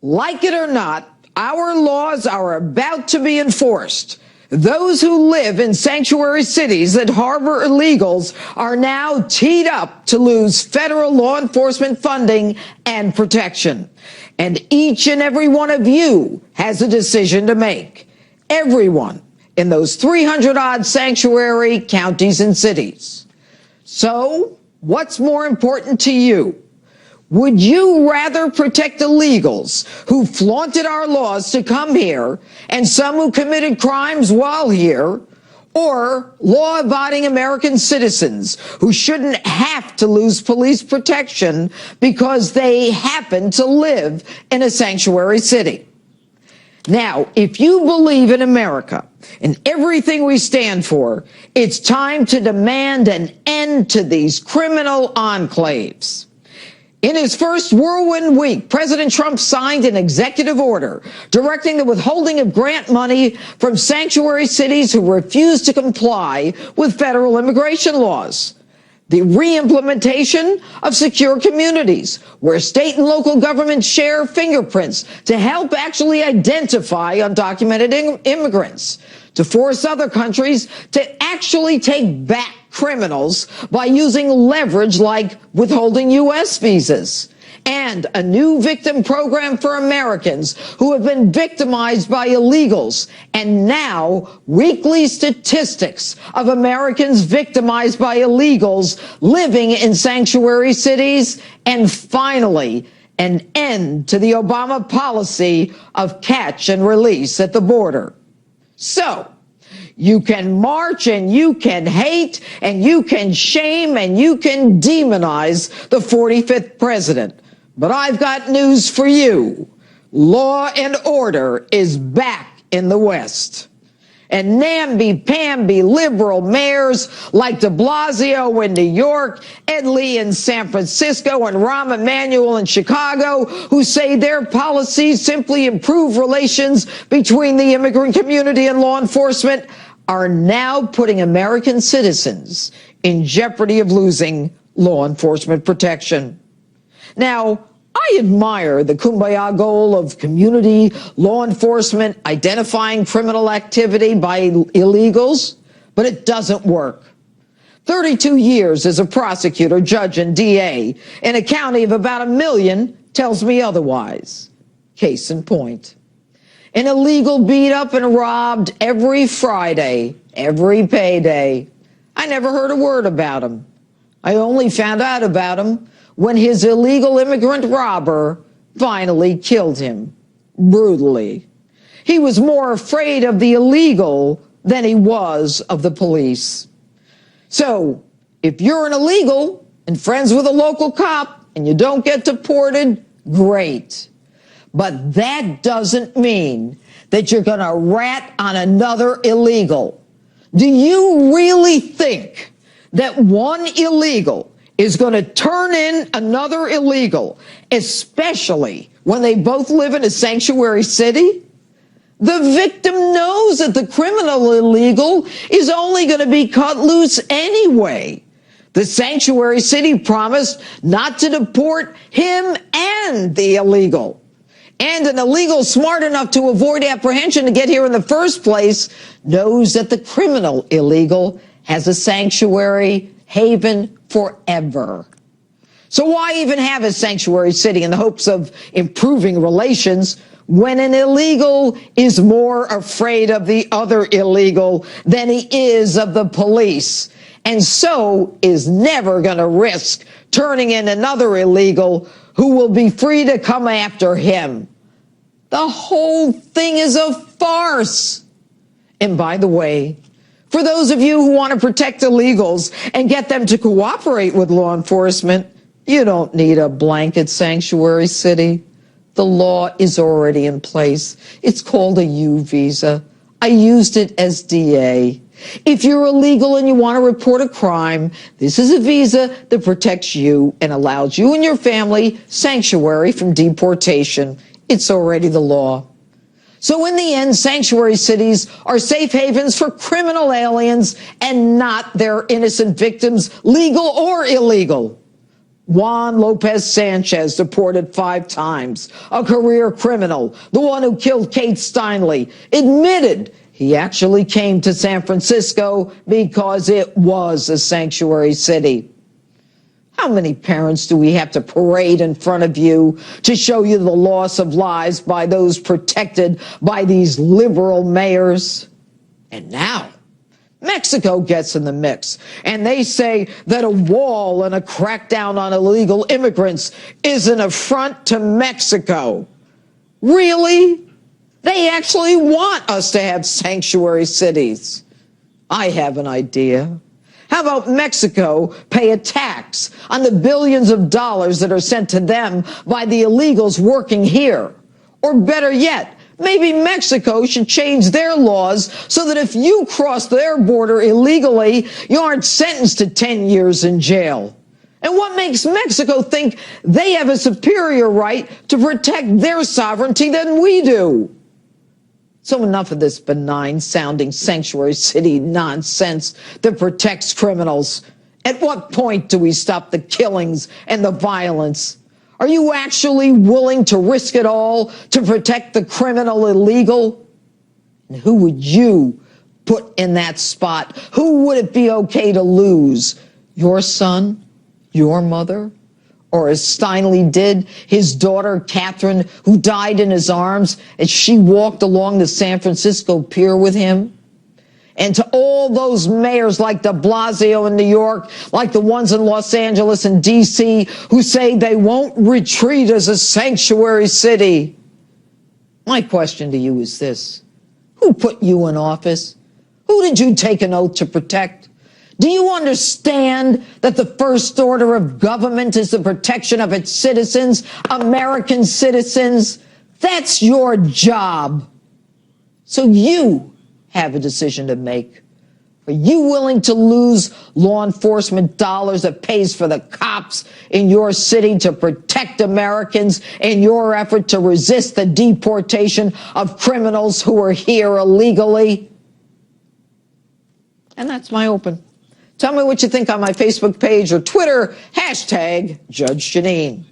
Like it or not, our laws are about to be enforced. Those who live in sanctuary cities that harbor illegals are now teed up to lose federal law enforcement funding and protection. And each and every one of you has a decision to make. Everyone in those 300-odd sanctuary counties and cities. So, what's more important to you? Would you rather protect illegals who flaunted our laws to come here and some who committed crimes while here, or law-abiding American citizens who shouldn't have to lose police protection because they happen to live in a sanctuary city? Now, if you believe in America and everything we stand for, it's time to demand an end to these criminal enclaves. In his first whirlwind week, President Trump signed an executive order directing the withholding of grant money from sanctuary cities who refuse to comply with federal immigration laws. The re-implementation of secure communities, where state and local governments share fingerprints to help actually identify undocumented immigrants, to force other countries to actually take back criminals by using leverage like withholding U.S. visas, and a new victim program for Americans who have been victimized by illegals, and now weekly statistics of Americans victimized by illegals living in sanctuary cities, and finally, an end to the Obama policy of catch and release at the border. So, you can march and you can hate and you can shame and you can demonize the 45th president. But I've got news for you. Law and order is back in the West. And namby-pamby liberal mayors like de Blasio in New York, Ed Lee in San Francisco, and Rahm Emanuel in Chicago, who say their policies simply improve relations between the immigrant community and law enforcement, are now putting American citizens in jeopardy of losing law enforcement protection. Now, I admire the kumbaya goal of community law enforcement identifying criminal activity by illegals, but it doesn't work. 32 years as a prosecutor, judge, and DA in a county of about 1 million tells me otherwise. Case in point. An illegal beat up and robbed every Friday, every payday. I never heard a word about him. I only found out about him when his illegal immigrant robber finally killed him, brutally. He was more afraid of the illegal than he was of the police. So, if you're an illegal and friends with a local cop and you don't get deported, great. But that doesn't mean that you're going to rat on another illegal. Do you really think that one illegal is going to turn in another illegal, especially when they both live in a sanctuary city? The victim knows that the criminal illegal is only going to be cut loose anyway. The sanctuary city promised not to deport him and the illegal. And an illegal smart enough to avoid apprehension to get here in the first place knows that the criminal illegal has a sanctuary haven forever. So why even have a sanctuary city in the hopes of improving relations when an illegal is more afraid of the other illegal than he is of the police, and so is never going to risk turning in another illegal who will be free to come after him? The whole thing is a farce. And by the way, for those of you who want to protect illegals and get them to cooperate with law enforcement, you don't need a blanket sanctuary city. The law is already in place. It's called a U visa. I used it as DA. If you're illegal and you want to report a crime, this is a visa that protects you and allows you and your family sanctuary from deportation. It's already the law. So in the end, sanctuary cities are safe havens for criminal aliens and not their innocent victims, legal or illegal. Juan Lopez Sanchez, deported 5 times, a career criminal, the one who killed Kate Steinle, admitted he actually came to San Francisco because it was a sanctuary city. How many parents do we have to parade in front of you to show you the loss of lives by those protected by these liberal mayors? And now Mexico gets in the mix, and they say that a wall and a crackdown on illegal immigrants is an affront to Mexico. Really? They actually want us to have sanctuary cities. I have an idea. How about Mexico pay a tax on the billions of dollars that are sent to them by the illegals working here? Or better yet, maybe Mexico should change their laws so that if you cross their border illegally, you aren't sentenced to 10 years in jail. And what makes Mexico think they have a superior right to protect their sovereignty than we do? So enough of this benign-sounding sanctuary city nonsense that protects criminals. At what point do we stop the killings and the violence? Are you actually willing to risk it all to protect the criminal illegal? And who would you put in that spot? Who would it be okay to lose? Your son? Your mother? Or as Steinle did, his daughter, Catherine, who died in his arms as she walked along the San Francisco Pier with him? And to all those mayors like de Blasio in New York, like the ones in Los Angeles and D.C., who say they won't retreat as a sanctuary city. My question to you is this: who put you in office? Who did you take an oath to protect? Do you understand that the first order of government is the protection of its citizens, American citizens? That's your job. So you have a decision to make. Are you willing to lose law enforcement dollars that pays for the cops in your city to protect Americans in your effort to resist the deportation of criminals who are here illegally? And that's my open. Tell me what you think on my Facebook page or Twitter, #Judge Jeanine.